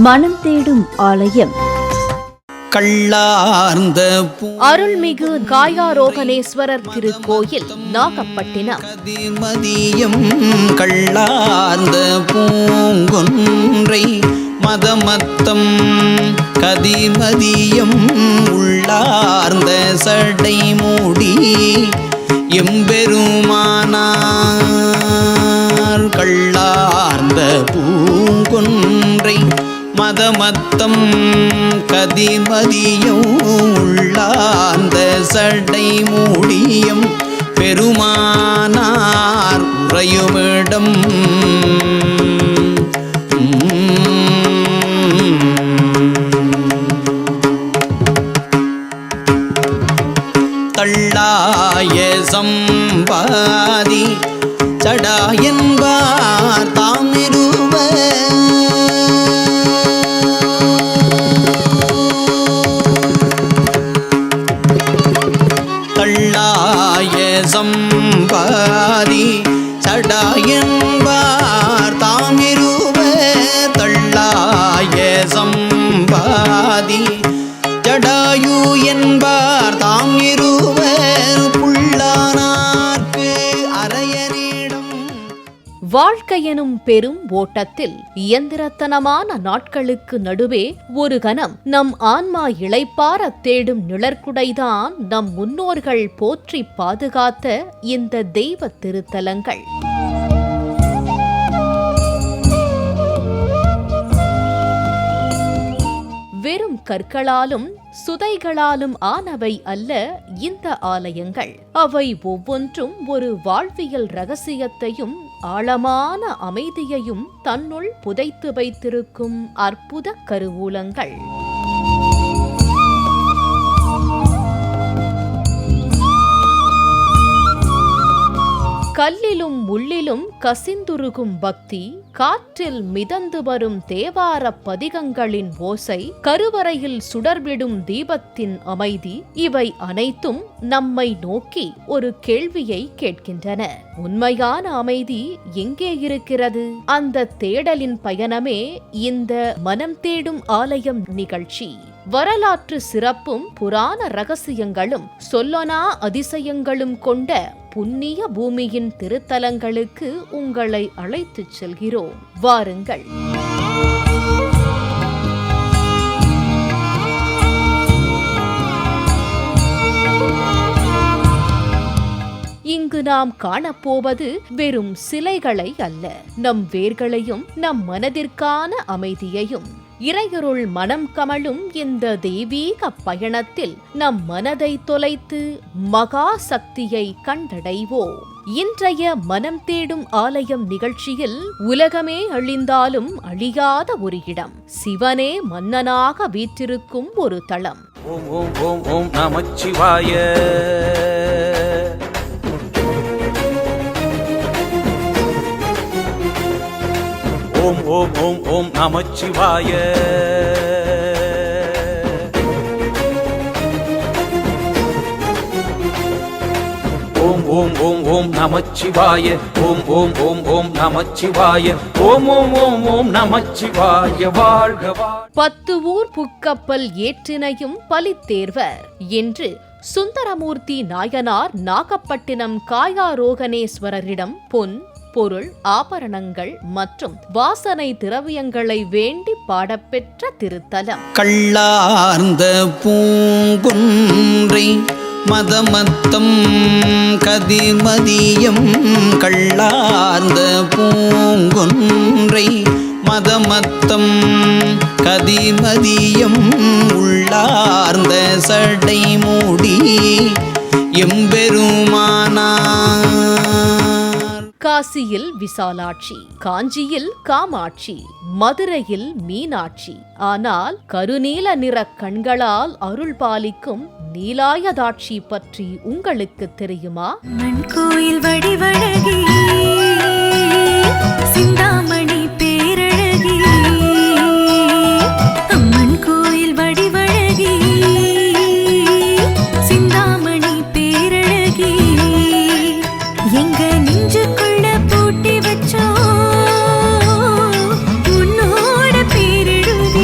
மனம் தேடும் ஆலயம். கள்ளார்ந்த அருள்மிகு காயாரோகணேஸ்வரர் திருக்கோயில், நாகப்பட்டினம். கதிமதியம் கள்ளார்ந்த பூங்கொன்றை மதமத்தம் கதிமதியம் உள்ளார்ந்த சடை மூடி எம்பெருமானார் கள்ளார்ந்த பூங்கொன்றை மதமத்தம் கதிமதியம் உள்ளார்ந்த சடை மூடியம் பெருமானார் உறையுமிடம் தள்ளாய சம்பாதி சடாயன்பார் தாமிருவ தள்ளாய சம்பாதி சடாயன்பார் தாமிருவ தள்ளாய சம்பாதி ஜடாயு என்பார் தாம் இருவர் புள்ளானார்க்கு அரையனிடம். வாழ்க்கையெனும் பெரும் ஓட்டத்தில் இயந்திரத்தனமான நாட்களுக்கு நடுவே ஒரு கணம் நம் ஆன்மா இளைப்பார தேடும் நிழற்குடைதான் நம் முன்னோர்கள் போற்றி பாதுகாத்த இந்த தெய்வ திருத்தலங்கள். வெறும் கற்களாலும் சுதைகளாலும் ஆனவை அல்ல இந்த ஆலயங்கள். அவை ஒவ்வொன்றும் ஒரு வாழ்வியல் ரகசியத்தையும் ஆழமான அமைதியையும் தன்னுள் புதைத்து வைத்திருக்கும் அற்புத கருவூலங்கள். கல்லிலும் முள்ளிலும் கசிந்துருகும் பக்தி, காற்றில் மிதந்து வரும் தேவார பதிகங்களின் ஓசை, கருவறையில் சுடர்விடும் தீபத்தின் அமைதி, இவை அனைத்தும் நம்மை நோக்கி ஒரு கேள்வியை கேட்கின்றன. உண்மையான அமைதி எங்கே இருக்கிறது? அந்த தேடலின் பயணமே இந்த மனம் தேடும் ஆலயம் நிகழ்ச்சி. வரலாற்று சிறப்பும் புராண ரகசியங்களும் சொல்லனா அதிசயங்களும் கொண்ட புண்ணிய பூமியின் திருத்தலங்களுக்கு உங்களை அழைத்துச் செல்கிறோம். வாருங்கள். இங்கு நாம் காணப்போவது வெறும் சிலைகளை அல்ல, நம் வேர்களையும் நம் மனதிற்கான அமைதியையும். இறையருள் மனம் கமழும் இந்த தெய்வீக பயணத்தில் நம் மனதை தொலைத்து மகா சக்தியை கண்டடைவோம். இன்றைய மனம் தேடும் ஆலயம் நிகழ்ச்சியில் உலகமே அழிந்தாலும் அழியாத ஒரு இடம், சிவனே மன்னனாக வீற்றிருக்கும் ஒரு தளம். ஓம் ஓம் ஓம் ஓம் நமச்சிவாய. ஓம் ஓம் ஓம் ஓம் நமச்சிவாய. ஓம் ஓம் ஓம் ஓம் நமச்சிவாய. ஓம் ஓம் ஓம் ஓம் நமச்சிவாய. ஓம் ஓம் ஓம் ஓம் நமச்சிவாய. வாழ்க வாழ்க. 10 ஊர் புக்கப்பல் ஏற்றினையும் பலித்தேர்வர் என்று சுந்தரமூர்த்தி நாயனார் நாகப்பட்டினம் காயாரோகணேஸ்வரரிடம் பொன், பொருள், ஆபரணங்கள் மற்றும் வாசனை திரவியங்களை வேண்டி பாடப்பெற்ற திருத்தலம். கள்ளார்ந்த பூங்குன்றை மதமத்தம் கதிமதியம் கள்ளார்ந்த பூங்கொன்றை மதமத்தம் கதிமதியம் உள்ளார்ந்த சடை மூடி எம்பெருமானார். காசியில் விசாலாட்சி, காஞ்சியில் காமாட்சி, மதுரையில் மீனாட்சி. ஆனால் கருநீல நிற கண்களால் அருள் பாலிக்கும் நீலாயதாட்சி பற்றி உங்களுக்கு தெரியுமா? மண் கோயில் வடிவழகி, சிந்தாமணி பேரழகி, அம்மன் கோயில் வடிவழகி, சிந்தாமணி பேரழகி, எங்க நெஞ்சுக்குள்ள பூட்டி வச்சோ உன்னோட பேரெழுதி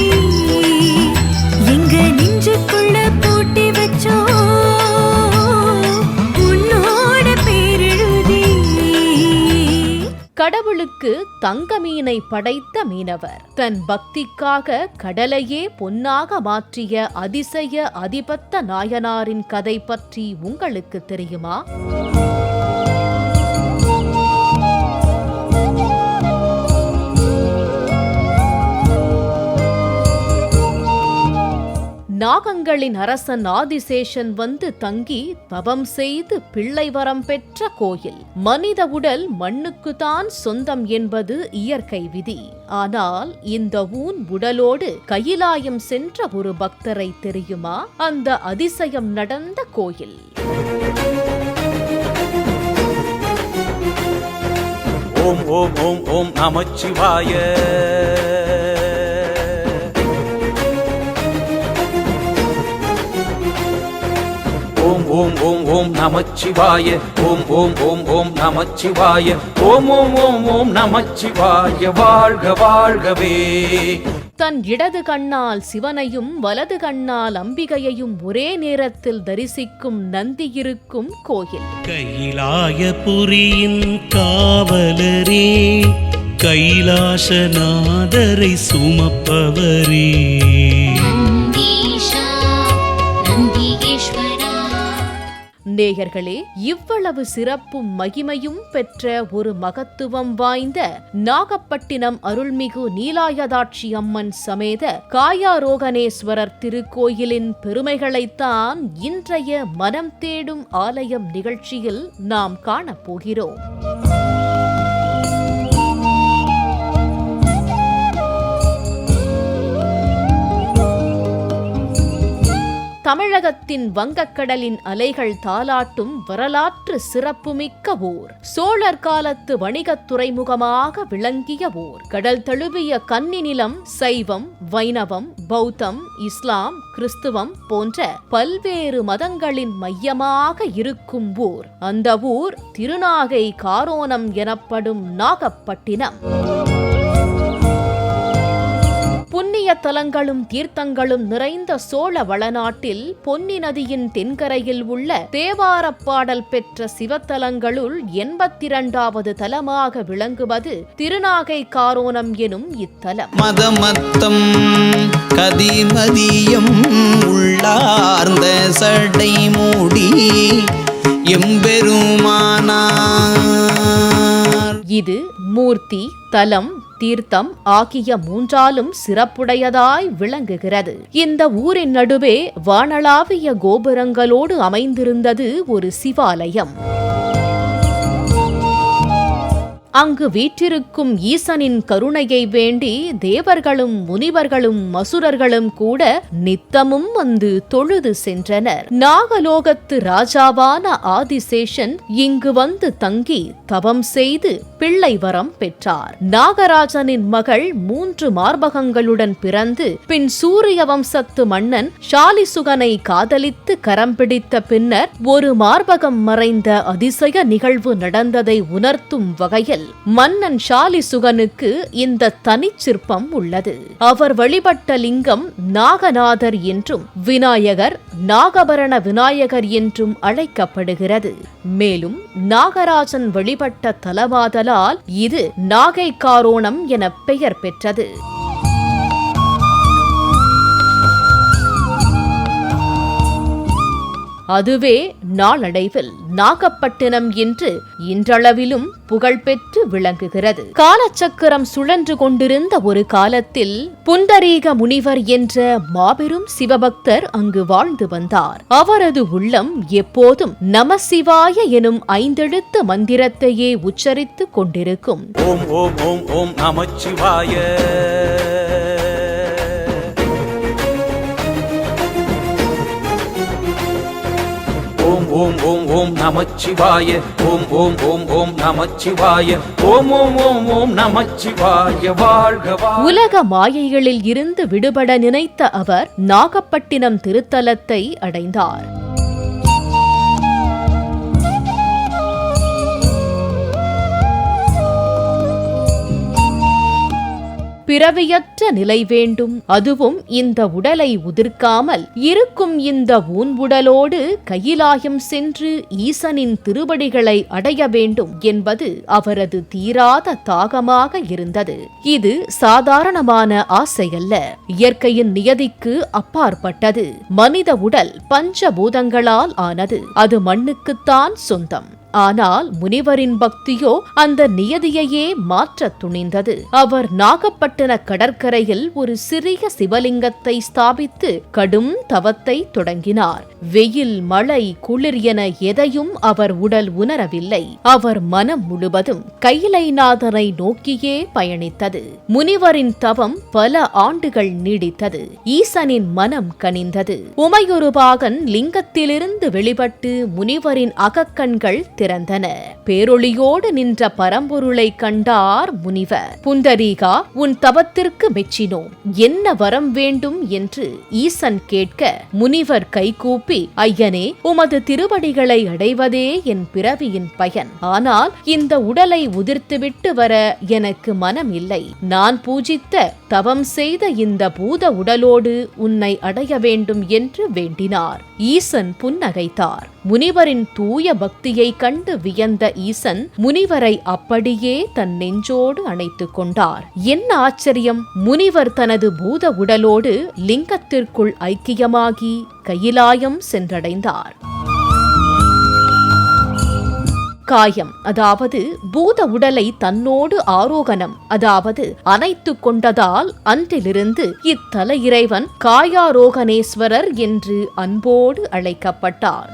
சிவனுக்கு தங்க மீனை படைத்த மீனவர். தன் பக்திக்காக கடலையே பொன்னாக மாற்றிய அதிசய அதிபத்த நாயனாரின் கதை பற்றி உங்களுக்கு தெரியுமா? நாகங்களின் அரசன் ஆதிசேஷன் வந்து தங்கி தவம் செய்து பிள்ளை வரம் பெற்ற கோயில். மனித உடல் மண்ணுக்குத்தான் சொந்தம் என்பது இயற்கை விதி. ஆனால் இந்த ஊன் உடலோடு கையிலாயம் சென்ற ஒரு பக்தரை தெரியுமா? அந்த அதிசயம் நடந்த கோயில். ஓம் ஓம் ஓம் ஓம் நமச்சிவாய. ஓம் ஓம் ஓம் ஓம் நமச்சிவாய. ஓம் ஓம் ஓம் ஓம் நமச்சிவாய. ஓம் ஓம் ஓம் ஓம் நமச்சிவாய. வாழ்க வாழ்கவே. தன் இடது கண்ணால் சிவனையும் வலது கண்ணால் அம்பிகையையும் ஒரே நேரத்தில் தரிசிக்கும் நந்தி இருக்கும் கோயில். கைலாயபுரியின் காவலரே, கைலாசநாதரை சுமப்பவரே. நேயர்களே, இவ்வளவு சிறப்பும் மகிமையும் பெற்ற ஒரு மகத்துவம் வாய்ந்த நாகப்பட்டினம் அருள்மிகு நீலாயதாட்சி அம்மன் சமேத காயாரோகணேஸ்வரர் திருக்கோயிலின் பெருமைகளைத்தான் இன்றைய மனம் தேடும் ஆலயம் நிகழ்ச்சியில் நாம் காணப்போகிறோம். தமிழகத்தின் வங்கக்கடலின் அலைகள் தாலாட்டும் வரலாற்று சிறப்புமிக்க ஊர். சோழர் காலத்து வணிகத் துறைமுகமாக விளங்கிய ஊர். கடல் தழுவிய கன்னி நிலம் சைவம், வைணவம், பௌத்தம், இஸ்லாம், கிறிஸ்துவம் போன்ற பல்வேறு மதங்களின் மையமாக இருக்கும் ஊர். அந்த ஊர் திருநாகை காரோணம் எனப்படும் நாகப்பட்டினம். புண்ணிய தலங்களும் தீர்த்தங்களும் நிறைந்த சோழ வளநாட்டில் பொன்னி நதியின் தென்கரையில் உள்ள தேவாரப்பாடல் பெற்ற சிவத்தலங்களுள் 82வது தலமாக விளங்குவது திருநாகை காரோணம் எனும் இத்தலம். மதமத்தம் கதிமதியம் உள்ளார்ந்த சடை மூடி எம்பெருமானார். இது மூர்த்தி, தலம், தீர்த்தம் ஆகிய மூன்றாலும் சிறப்புடையதாய் விளங்குகிறது. இந்த ஊரின் நடுவே வானளாவிய கோபுரங்களோடு அமைந்திருந்தது ஒரு சிவாலயம். அங்கு வீற்றிருக்கும் ஈசனின் கருணையை வேண்டி தேவர்களும் முனிவர்களும் அசுரர்களும் கூட நித்தமும் வந்து தொழுது சென்றனர். நாகலோகத்து ராஜாவான ஆதிசேஷன் இங்கு வந்து தங்கி தவம் செய்து பிள்ளை வரம் பெற்றார். நாகராஜனின் மகள் 3 மார்பகங்களுடன் பிறந்து பின் சூரிய வம்சத்து மன்னன் ஷாலிசுகனை காதலித்து கரம் பிடித்த பின்னர் ஒரு மார்பகம் மறைந்த அதிசய நிகழ்வு நடந்ததை உணர்த்தும் வகையில் மன்னன் ஷாலிசுகனுக்கு இந்த தனிச்சிற்பம் உள்ளது. அவர் வழிபட்ட லிங்கம் நாகநாதர் என்றும் விநாயகர் நாகபரண விநாயகர் என்றும் அழைக்கப்படுகிறது. மேலும் நாகராஜன் வழிபட்ட தலமாதலால் இது நாகை காரோணம் என பெயர் பெற்றது. அதுவே நாளடைவில் நாகப்பட்டினம் என்று இன்றளவிலும் புகழ்பெற்று விளங்குகிறது. காலச்சக்கரம் சுழன்று கொண்டிருந்த ஒரு காலத்தில் புண்டரீக முனிவர் என்ற மாபெரும் சிவபக்தர் அங்கு வாழ்ந்து வந்தார். அவரது உள்ளம் எப்போதும் நமசிவாய எனும் 5 எழுத்து மந்திரத்தையே உச்சரித்துக் கொண்டிருக்கும். ஓம் ஓம் ஓம் ஓம் நமச்சிவாய. ஓம் ஓம் ஓம் ஓம் நமச்சிவாய. ஓம் ஓம் ஓம் ஓம் நமச்சிவாய. ஓம் ஓம் ஓம் ஓம் நமச்சிவாய. வாழ்க வாழ்க. உலக மாயைகளில் இருந்து விடுபட நினைத்த அவர் நாகப்பட்டினம் திருத்தலத்தை அடைந்தார். பிறவியற்ற நிலை வேண்டும். அதுவும் இந்த உடலை உதிர்க்காமல் இருக்கும் இந்த ஊன்புடலோடு கையிலாயம் சென்று ஈசனின் திருவடிகளை அடைய வேண்டும் என்பது அவரது தீராத தாகமாக இருந்தது. இது சாதாரணமான ஆசையல்ல, இயற்கையின் நியதிக்கு அப்பாற்பட்டது. மனித உடல் பஞ்சபூதங்களால் ஆனது. அது மண்ணுக்குத்தான் சொந்தம். ஆனால் முனிவரின் பக்தியோ அந்த நியதியையே மாற்ற துணிந்தது. அவர் நாகப்பட்டின கடற்கரையில் ஒரு சிறிய சிவலிங்கத்தை ஸ்தாபித்து கடும் தவத்தை தொடங்கினார். வெயில், மழை, குளிர் என எதையும் அவர் உடல் உணரவில்லை. அவர் மனம் முழுவதும் கைலைநாதனை நோக்கியே பயணித்தது. முனிவரின் தவம் பல ஆண்டுகள் நீடித்தது. ஈசனின் மனம் கனிந்தது. உமையொருபாகன் லிங்கத்திலிருந்து வெளிப்பட்டு முனிவரின் அகக்கண்கள் திறந்தன. பேரொளியோடு நின்ற பரம்பொருளை கண்டார் முனிவர். புண்டரீகா, உன் தவத்திற்கு மெச்சினோம். என்ன வரம் வேண்டும் என்று ஈசன் கேட்க முனிவர் கைகூப்பி, ஐயனே, உமது திருவடிகளை அடைவதே என் பிறவியின் பயன். ஆனால் இந்த உடலை உதிர்த்துவிட்டு வர எனக்கு மனம் இல்லை. நான் பூஜித்த தவம் செய்த இந்த பூத உடலோடு உன்னை அடைய வேண்டும் என்று வேண்டினார். ஈசன் புன்னகைத்தார். முனிவரின் தூய பக்தியை கண்டு வியந்த ஈசன் முனிவரை அப்படியே தன் நெஞ்சோடு அணைத்துக் கொண்டார். என்ன ஆச்சரியம்! முனிவர் தனது பூத உடலோடு லிங்கத்திற்குள் ஐக்கியமாகி கையிலாயம் சென்றடைந்தார். காயம், அதாவது பூத உடலை தன்னோடு ஆரோகணம், அதாவது அணைத்து கொண்டதால் அன்றிலிருந்து இத்தல இறைவன் காயாரோகணேஸ்வரர் என்று அன்போடு அழைக்கப்பட்டார்.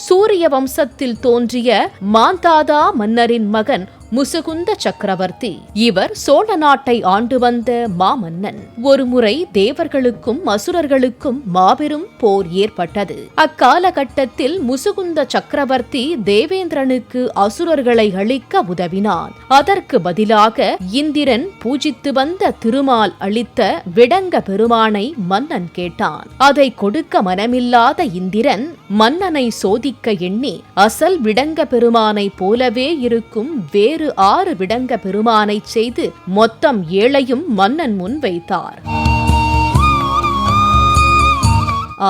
சூரிய வம்சத்தில் தோன்றிய மாந்தாதா மன்னரின் மகன் முசுகுந்த சக்கரவர்த்தி. இவர் சோழ நாட்டை ஆண்டு வந்த மாமன்னன். ஒருமுறை தேவர்களுக்கும் அசுரர்களுக்கும் மாபெரும் போர் ஏற்பட்டது. அக்காலகட்டத்தில் முசுகுந்த சக்கரவர்த்தி தேவேந்திரனுக்கு அசுரர்களை அழிக்க உதவினான். அதற்கு பதிலாக இந்திரன் பூஜித்து வந்த திருமால் அளித்த விடங்க பெருமானை மன்னன் கேட்டான். அதை கொடுக்க மனமில்லாத இந்திரன் மன்னனை சோதிக்க எண்ணி அசல் விடங்க பெருமானை போலவே இருக்கும் வேறு 6 விடங்க பெருமானை செய்து மொத்தம் 7ஐயும் மன்னன் முன் வைத்தார்.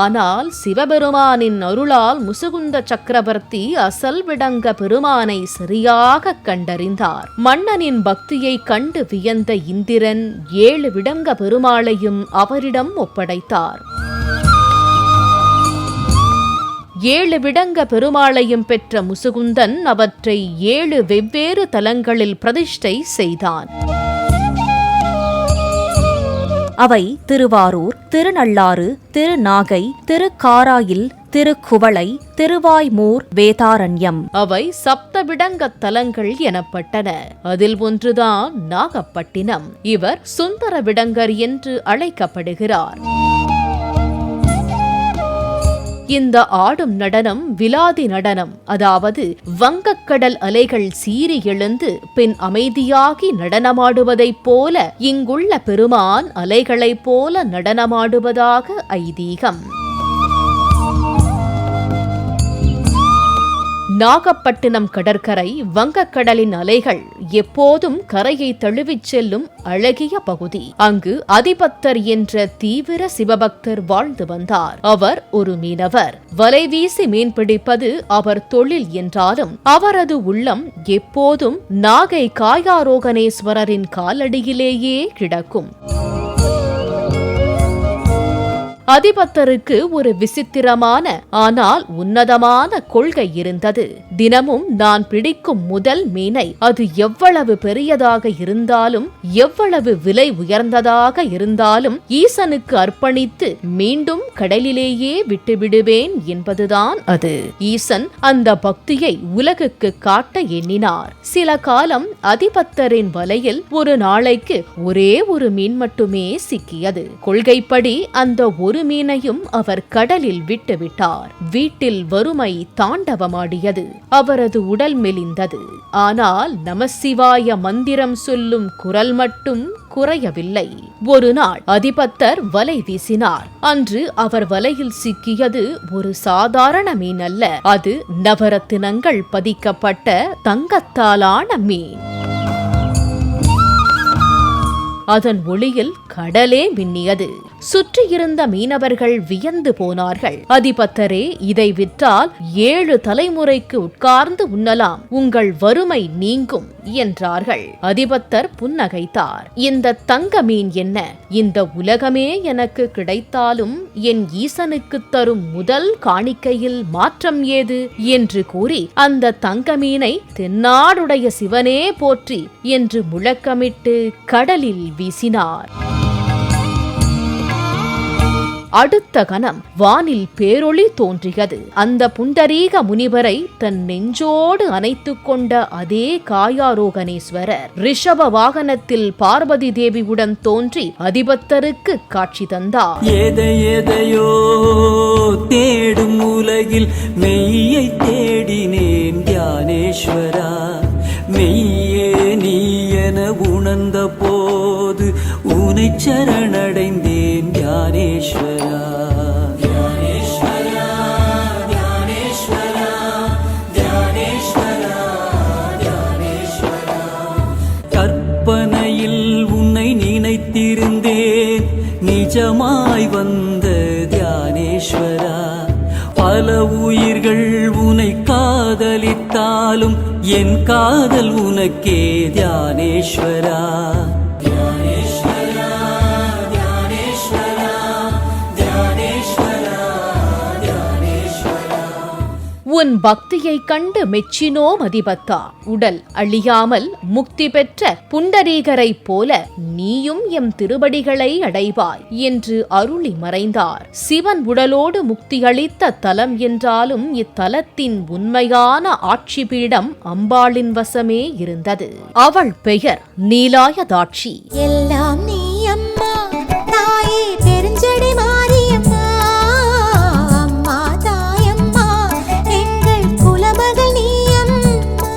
ஆனால் சிவபெருமானின் அருளால் முசுகுந்த சக்கரவர்த்தி அசல் விடங்க பெருமானை சரியாக கண்டறிந்தார். மன்னனின் பக்தியை கண்டு வியந்த இந்திரன் 7 விடங்க பெருமாளையும் அவரிடம் ஒப்படைத்தார். 7 விடங்க பெருமாளையும் பெற்ற முசுகுந்தன் அவற்றை 7 வெவ்வேறு தலங்களில் பிரதிஷ்டை செய்தான். அவை திருவாரூர், திருநள்ளாறு, திருநாகை, திருக்காராயில், திருக்குவளை, திருவாய்மூர், வேதாரண்யம். அவை சப்தவிடங்க தலங்கள் எனப்பட்டன. அதில் ஒன்றுதான் நாகப்பட்டினம். இவர் சுந்தர விடங்கர் என்று அழைக்கப்படுகிறார். இந்த ஆடும் நடனம் விலாதி நடனம், அதாவது வங்கக்கடல் அலைகள் சீறி எழுந்து பின் அமைதியாகி நடனமாடுவதைப் போல இங்குள்ள பெருமான் அலைகளைப் போல நடனமாடுவதாக ஐதீகம். நாகப்பட்டினம் கடற்கரை வங்கக்கடலின் அலைகள் எப்போதும் கரையை தழுவிச் செல்லும் அழகிய பகுதி. அங்கு அதிபத்தர் என்ற தீவிர சிவபக்தர் வாழ்ந்து வந்தார். அவர் ஒரு மீனவர். வலை வீசி மீன்பிடிப்பது அவர் தொழில் என்றாலும் அவரது உள்ளம் எப்போதும் நாகை காயாரோகணேஸ்வரரின் காலடியிலேயே கிடக்கும். அதிபத்தருக்கு ஒரு விசித்திரமான ஆனால் உன்னதமான கொள்கை இருந்தது. தினமும் நான் பிடிக்கும் முதல் மீனை அது எவ்வளவு பெரியதாக இருந்தாலும் எவ்வளவு விலை உயர்ந்ததாக இருந்தாலும் ஈசனுக்கு அர்ப்பணித்து மீண்டும் கடலிலேயே விட்டுவிடுவேன் என்பதுதான் அது. ஈசன் அந்த பக்தியை உலகுக்கு காட்ட எண்ணினார். சில காலம் அதிபத்தரின் வலையில் ஒரு நாளைக்கு ஒரே ஒரு மீன் மட்டுமே சிக்கியது. கொள்கைப்படி அந்த ஒரு மீனையும் அவர் கடலில் விட்டுவிட்டார். வீட்டில் வறுமை தாண்டவமாடியது. அவரது உடல் மெலிந்தது. ஆனால் நமசிவாய மந்திரம் சொல்லும் குரல் மட்டும் குறையவில்லை. ஒரு நாள் அதிபத்தர் வலை வீசினார். அன்று அவர் வலையில் சிக்கியது ஒரு சாதாரண மீன் அல்ல. அது நவரத்தினங்கள் பதிக்கப்பட்ட தங்கத்தாலான மீன். அதன் ஒளியில் கடலே மின்னியது. சுற்றியிருந்த மீனவர்கள் வியந்து போனார்கள். அதிபத்தரே, இதை விற்றால் 7 தலைமுறைக்கு உட்கார்ந்து உண்ணலாம், உங்கள் வறுமை நீங்கும் என்றார்கள். அதிபத்தர் புன்னகைத்தார். இந்த தங்க மீன் என்ன, இந்த உலகமே எனக்கு கிடைத்தாலும் என் ஈசனுக்கு தரும் முதல் காணிக்கையில் மாற்றம் ஏது என்று கூறி அந்த தங்க மீனை தென்னாடுடைய சிவனே போற்றி என்று முழக்கமிட்டு கடலில் வீசினார். அடுத்த கணம் வானில் பேரொளி தோன்றியது. அந்த புண்டரீக முனிவரை தன் நெஞ்சோடு அணைத்துக் கொண்ட அதே காயாரோகணேஸ்வரர் ரிஷப வாகனத்தில் பார்வதி தேவியுடன் தோன்றி அதிபத்தருக்கு காட்சி தந்தார். எதையோ தேடும் உலகில் மெய்யை தேடினேன் ஞானேஸ்வரா, மெய்யே நீ என உணர்ந்த போது உனை சரணடைந்தேன் ஞானேஸ்வரா. ஞானேஸ்வரா, ஞானேஸ்வரா, ஞானேஸ்வரா, ஞானேஸ்வரா. கற்பனையில் உன்னை நினைத்திருந்தேன், நிஜமாய் வந்த ஞானேஸ்வரா. பல உயிர்கள் உனை காதலித்தாலும் என் காதல் உனக்கே ஞானேஸ்வரா. ஞானேஸ்வரா, ஞானேஸ்வரா, ஞானேஸ்வரா, ஞானேஸ்வரா. உன் பக்தியைக் கண்டு மெச்சினோம் அதிபத்தா. உடல் அழியாமல் முக்தி பெற்ற புண்டரீகரைப் போல நீயும் எம் திருவடிகளை அடைவாய் என்று அருளி மறைந்தார். சிவன் உடலோடு முக்தி அளித்த தலம் என்றாலும் இத்தலத்தின் உண்மையான ஆட்சி பீடம் அம்பாளின் வசமே இருந்தது. அவள் பெயர் நீலாயதாட்சி. எல்லாம் நீ அம்மா, தாயே பெருஞ்சடை மாரியம்மா, அம்மா தாயம்மா, எங்கள் குலமகள் நீ அம்மா,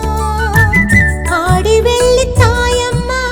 ஆடி வெள்ளி தாயம்மா.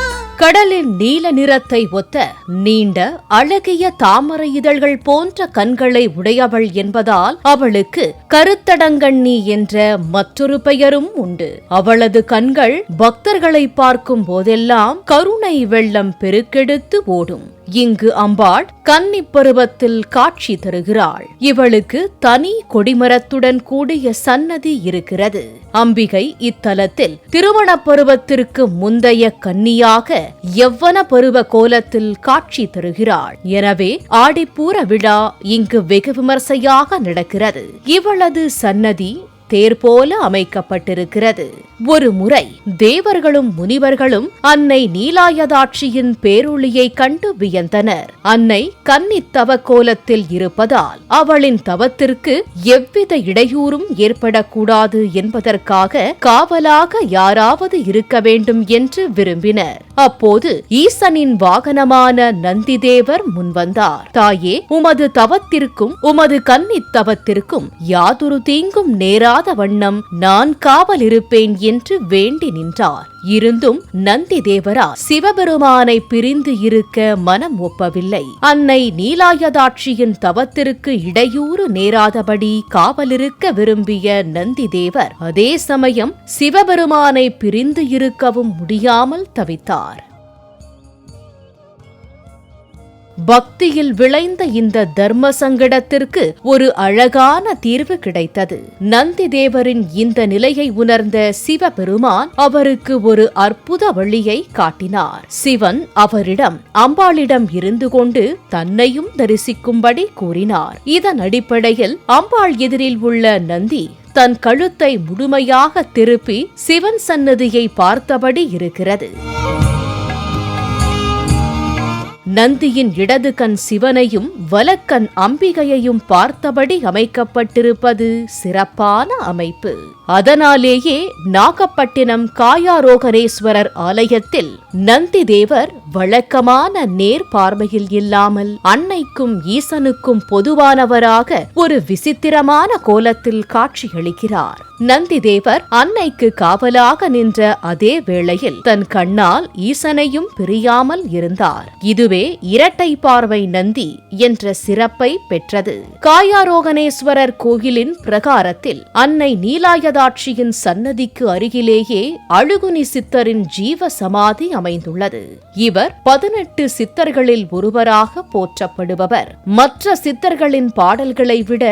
கடலின் நீல நிறத்தை ஒத்த நீண்ட அழகிய தாமரை இதழ்கள் போன்ற கண்களை உடையவள் என்பதால் அவளுக்கு கருத்தடங்கண்ணி என்ற மற்றொரு பெயரும் உண்டு. அவளது கண்கள் பக்தர்களை பார்க்கும் போதெல்லாம் கருணை வெள்ளம் பெருக்கெடுத்து ஓடும். இங்கு அம்பாள் கன்னிப் பருவத்தில் காட்சி தருகிறாள். இவளுக்கு தனி கொடிமரத்துடன் கூடிய சன்னதி இருக்கிறது. அம்பிகை இத்தலத்தில் திருமண பருவத்திற்கு முந்தைய கன்னியாக யவ்வன பருவ கோலத்தில் காட்சி தருகிறாள். எனவே ஆடிப்பூர விழா இங்கு வெகு விமர்சையாக நடக்கிறது. இவளது சன்னதி தேர் போல அமைக்கப்பட்டிருக்கிறது. ஒரு முறை தேவர்களும் முனிவர்களும் அன்னை நீலாயதாட்சியின் பேரொளியை கண்டு வியந்தனர். அன்னை கன்னித் தவ கோலத்தில் இருப்பதால் அவளின் தவத்திற்கு எவ்வித இடையூறும் ஏற்படக்கூடாது என்பதற்காக காவலாக யாராவது இருக்க வேண்டும் என்று விரும்பினர். அப்போது ஈசனின் வாகனமான நந்திதேவர் முன்வந்தார். தாயே, உமது தவத்திற்கும் உமது கன்னித் தவத்திற்கும் யாதொரு தீங்கும் நேரா வண்ணம் நான் காவல் இருப்பேன் என்று வேண்டி நின்றார். இருந்தும் நந்தி தேவரா சிவபெருமானை பிரிந்து இருக்க மனம் ஒப்பவில்லை. அன்னை நீலாயதாட்சியின் தவத்திற்கு இடையூறு நேராதபடி காவலிருக்க விரும்பிய நந்தி தேவர் அதே சமயம் சிவபெருமானை பிரிந்து இருக்கவும் முடியாமல் தவித்தார். பக்தியில் விளைந்த இந்த தர்ம சங்கடத்திற்கு ஒரு அழகான தீர்வு கிடைத்தது. நந்தி தேவரின் இந்த நிலையை உணர்ந்த சிவபெருமான் அவருக்கு ஒரு அற்புத வழியை காட்டினார். சிவன் அவரிடம் அம்பாளிடம் இருந்து கொண்டு தன்னையும் தரிசிக்கும்படி கூறினார். இதன் அடிப்படையில் அம்பாள் எதிரில் உள்ள நந்தி தன் கழுத்தை முழுமையாக திருப்பி சிவன் சன்னதியை பார்த்தபடி இருக்கிறது. நந்தியின் இடது கண் சிவனையும் வலக்கண் அம்பிகையையும் பார்த்தபடி அமைக்கப்பட்டிருப்பது சிறப்பான அமைப்பு. அதனாலேயே நாகப்பட்டினம் காயாரோகணேஸ்வரர் ஆலயத்தில் நந்தி தேவர் வழக்கமான நேர் பார்வையில் இல்லாமல் அன்னைக்கும் ஈசனுக்கும் பொதுவானவராக ஒரு விசித்திரமான கோலத்தில் காட்சியளிக்கிறார். நந்தி தேவர் அன்னைக்கு காவலாக நின்ற அதே வேளையில் தன் கண்ணால் ஈசனையும் பிரியாமல் இருந்தார். இதுவே இரட்டை பார்வை நந்தி என்ற சிறப்பை பெற்றது. காயாரோகணேஸ்வரர் கோயிலின் பிரகாரத்தில் அன்னை நீலாயதாட்சியின் சன்னதிக்கு அருகிலேயே அழுகுனி சித்தரின் ஜீவ சமாதி அமைந்துள்ளது. இவர் இவர் 18 சித்தர்களில் ஒருவராக போற்றப்படுபவர். மற்ற சித்தர்களின் பாடல்களை விட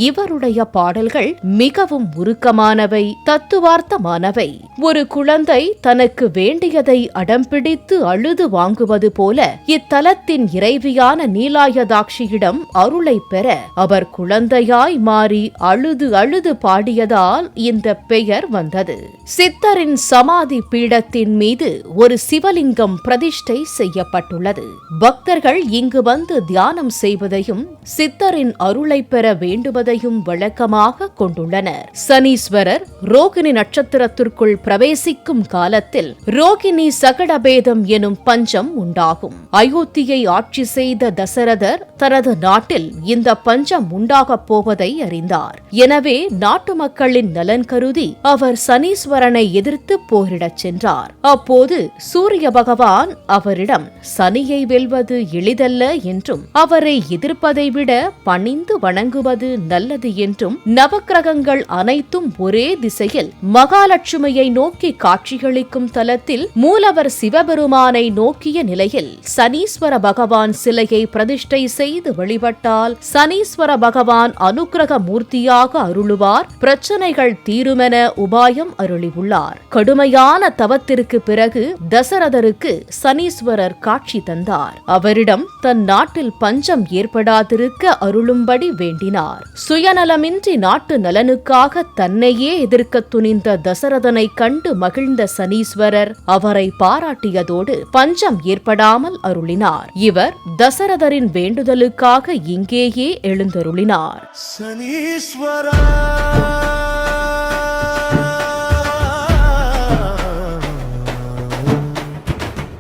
இவருடைய பாடல்கள் மிகவும் உருக்கமானவை, தத்துவார்த்தமானவை. ஒரு குழந்தை தனக்கு வேண்டியதை அடம்பிடித்து அழுது வாங்குவது போல இத்தலத்தின் இறைவியான நீலாயதாட்சியிடம் அருளை பெற அவர் குழந்தையாய் மாறி அழுது அழுது பாடியதால் இந்த பெயர் வந்தது. சித்தரின் சமாதி பீடத்தின் மீது ஒரு சிவலிங்கம் பிரதிஷ்டை செய்யப்பட்டுள்ளது. பக்தர்கள் இங்கு வந்து தியானம் செய்வதையும் சித்தரின் அருளை பெற வேண்டுவதையும் வழக்கமாக கொண்டுள்ளனர். சனீஸ்வரர் ரோகிணி நட்சத்திரத்திற்குள் பிரவேசிக்கும் காலத்தில் ரோகிணி சகடபேதம் எனும் பஞ்சம் உண்டாகும். அயோத்தியை ஆட்சி செய்த தசரதர் தனது நாட்டில் இந்த பஞ்சம் உண்டாகப் போவதை அறிந்தார். எனவே நாட்டு மக்களின் நலன் கருதி அவர் சனீஸ்வரனை எதிர்த்து போரிடச் சென்றார். அப்போது சூரிய பகவான் அவரிடம் சனியை வெல்வது எளிதல்ல என்றும் அவரை எதிர்ப்பதை விட பணிந்து வணங்குவது நல்லது என்றும் நவக்கிரகங்கள் அனைத்தும் ஒரே திசையில் மகாலட்சுமியை நோக்கி காட்சியளிக்கும் தலத்தில் மூலவர் சிவபெருமானை நோக்கிய நிலையில் சனீஸ்வர பகவான் சிலையை பிரதிஷ்டை செய்து வழிபட்டால் சனீஸ்வர பகவான் அனுக்கிரக மூர்த்தியாக அருளுவார், பிரச்சனைகள் தீருமென உபாயம் அருளியுள்ளார். கடுமையான தவத்திற்கு பிறகு தசரதருக்கு சனீஸ்வரர் காட்சி தந்தார். அவரிடம் தன் நாட்டில் பஞ்சம் ஏற்படாதிருக்க அருளும்படி வேண்டினார். சுயநலமின்றி நாட்டு நலனுக்காக தன்னையே எதிர்க்க துணிந்த தசரதனை கண்டு மகிழ்ந்த சனீஸ்வரர் அவரை பாராட்டியதோடு பஞ்சம் ஏற்படாமல் அருளினார். இவர் தசரதரின் வேண்டுதலுக்காக இங்கேயே எழுந்தருளினார். சனீஸ்வரா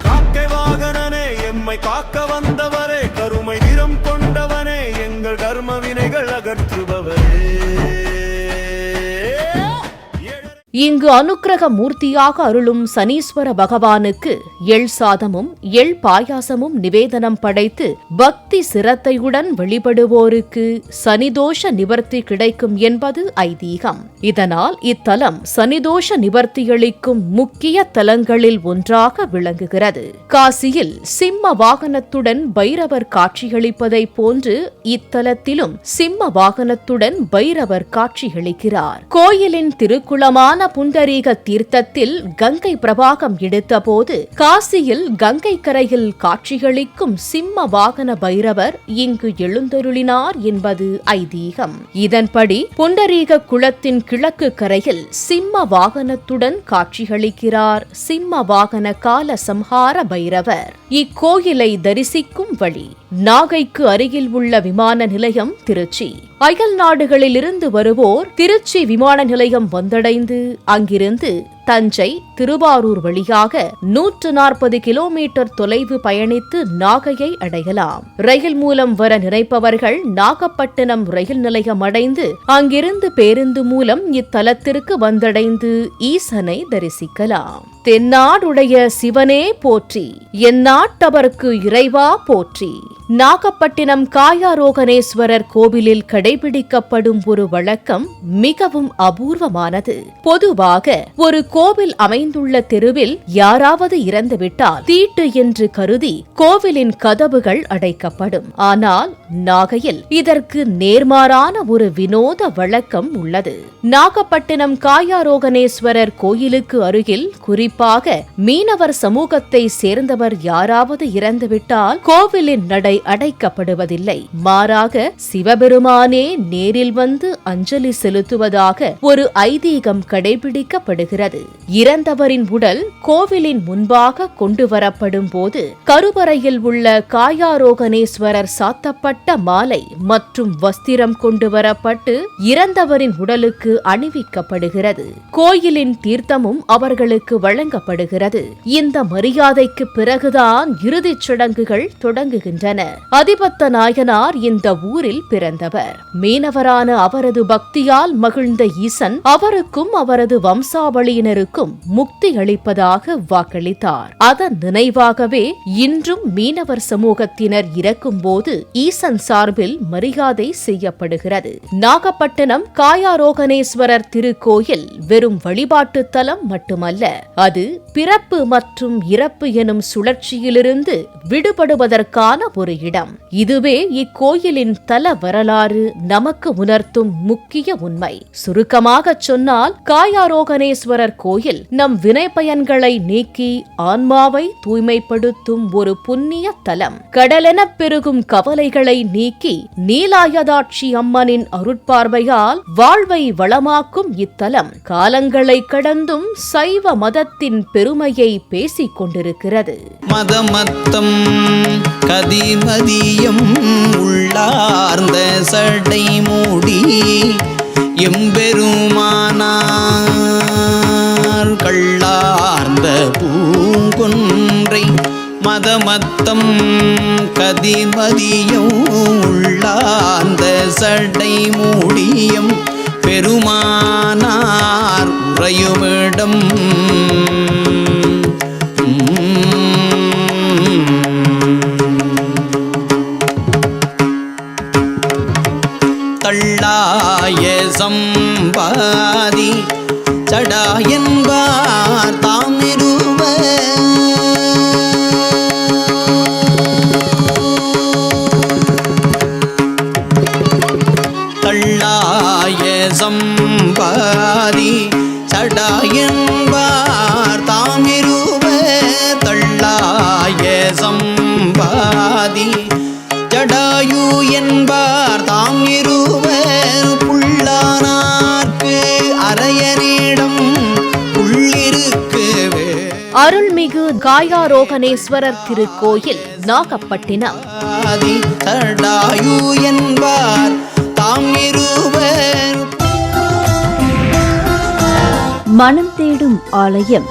காக்கை வாகனனே, எம்மை காக்க வந்தவரே, கருமை நிறம் கொண்டவனே, எங்கள் கர்ம வினைகள் அகற்றுபவரே. இங்கு அனுக்கிரக மூர்த்தியாக அருளும் சனீஸ்வர பகவானுக்கு எள் சாதமும் எள் பாயாசமும் நிவேதனம் படைத்து பக்தி சிரத்தையுடன் வழிபடுவோருக்கு சனிதோஷ நிவர்த்தி கிடைக்கும் என்பது ஐதீகம். இதனால் இத்தலம் சனிதோஷ நிவர்த்தியளிக்கும் முக்கிய தலங்களில் ஒன்றாக விளங்குகிறது. காசியில் சிம்ம வாகனத்துடன் பைரவர் காட்சியளிப்பதை போன்று இத்தலத்திலும் சிம்ம வாகனத்துடன் பைரவர் காட்சியளிக்கிறார். கோயிலின் திருக்குளமான புண்டரீக தீர்த்தத்தில் கங்கை பிரவாகம் எடுத்தபோது காசியில் கங்கை கரையில் காட்சியளிக்கும் சிம்ம வாகன பைரவர் இங்கு எழுந்தருளினார் என்பது ஐதீகம். இதன்படி புண்டரீக குளத்தின் கிழக்கு கரையில் சிம்ம வாகனத்துடன் காட்சியளிக்கிறார் சிம்ம வாகன கால சம்ஹார பைரவர். இக்கோயிலை தரிசிக்கும் வழி: நாகைக்கு அருகில் உள்ள விமான நிலையம் திருச்சி. அயல் நாடுகளிலிருந்து வருவோர் திருச்சி விமான நிலையம் வந்தடைந்து அங்கிருந்து தஞ்சை, திருவாரூர் வழியாக 140 கிலோமீட்டர் தொலைவு பயணித்து நாகையை அடையலாம். ரயில் மூலம் வர நினைப்பவர்கள் நாகப்பட்டினம் ரயில் நிலையம் அடைந்து அங்கிருந்து பேருந்து மூலம் இத்தலத்திற்கு வந்தடைந்து ஈசனை தரிசிக்கலாம். தென்னாடுடைய சிவனே போற்றி, எந்நாட்டவர்க்கு இறைவா போற்றி. நாகப்பட்டினம் காயாரோகணேஸ்வரர் கோவிலில் கடைபிடிக்கப்படும் ஒரு வழக்கம் மிகவும் அபூர்வமானது. பொதுவாக ஒரு கோவில் அமைந்துள்ள தெருவில் யாராவது இறந்துவிட்டால் தீட்டு என்று கருதி கோவிலின் கதவுகள் அடைக்கப்படும். ஆனால் நாகையில் இதற்கு நேர்மாறான ஒரு வினோத வழக்கம் உள்ளது. நாகப்பட்டினம் காயாரோகணேஸ்வரர் கோயிலுக்கு அருகில் குறிப்பாக மீனவர் சமூகத்தை சேர்ந்தவர் யாராவது இறந்துவிட்டால் கோவிலின் நடை அடைக்கப்படுவதில்லை. மாறாக சிவபெருமானே நேரில் வந்து அஞ்சலி செலுத்துவதாக ஒரு ஐதீகம் கடைபிடிக்கப்படுகிறது. இறந்தவரின் உடல் கோவிலின் முன்பாக கொண்டு வரப்படும் போது கருவறையில் உள்ள காயாரோகணேஸ்வரர் சாத்தப்பட்ட மாலை மற்றும் வஸ்திரம் கொண்டு வரப்பட்டு இறந்தவரின் உடலுக்கு அணிவிக்கப்படுகிறது. கோயிலின் தீர்த்தமும் அவர்களுக்கு வழங்கப்படுகிறது. இந்த மரியாதைக்கு பிறகுதான் இறுதிச் சடங்குகள் தொடங்குகின்றன. அதிபத்த நாயனார் இந்த ஊரில் பிறந்தவர். மீனவரான அவரது பக்தியால் மகிழ்ந்த ஈசன் அவருக்கும் அவரது வம்சாவளியினருக்கும் முக்தி அளிப்பதாக வாக்களித்தார். அதன் நினைவாகவே இன்றும் மீனவர் சமூகத்தினர் இறக்கும் போது ஈசன் அரசன் சார்பில் மரியாதை செய்யப்படுகிறது. நாகப்பட்டினம் காயாரோகணேஸ்வரர் திருக்கோயில் வெறும் வழிபாட்டு தலம் மட்டுமல்ல, அது பிறப்பு மற்றும் இறப்பு எனும் சுழற்சியிலிருந்து விடுபடுவதற்கான ஒரு இடம். இதுவே இக்கோயிலின் தல வரலாறு நமக்கு உணர்த்தும் முக்கிய உண்மை. சுருக்கமாக சொன்னால், காயாரோகணேஸ்வரர் கோயில் நம் வினை பயன்களை நீக்கி ஆன்மாவை தூய்மைப்படுத்தும் ஒரு புண்ணிய தலம். கடலென பெருகும் கவலைகளை நீக்கி நீலாயதாட்சி அம்மனின் அருட்பார்வையால் வாழ்வை வளமாக்கும் இத்தலம் காலங்களை கடந்தும் சைவ மதத்தின் பெருமையை பேசிக் கொண்டிருக்கிறது. மதமத்தம் கதிமதியம் உள்ளார்ந்த சடை மூடி எம்பெருமானார் கள்ளார்ந்த பூங்கொன்றை மதமத்தம் கதிமதியம் உள்ளார்ந்த சடை மூடியம் பெருமானார் உறையுமிடம் தள்ளாய சம்பாதி சடாயன்பார் தாம் நிறுவ தள்ளாய சம்பாதி சடாயன்பார் தாம் நிறுவ தள்ளாய சம்பாதி ஜடாயு என்பார் தாம் இருவர் புள்ளானார்க்கு அரையனிடம் உள்ளிருக்குவே. அருள்மிகு காயாரோகணேஸ்வரர் திருக்கோயில், நாகப்பட்டினம். ஜடாயு என்பார் தாம் இருவர். மனம் தேடும் ஆலயம்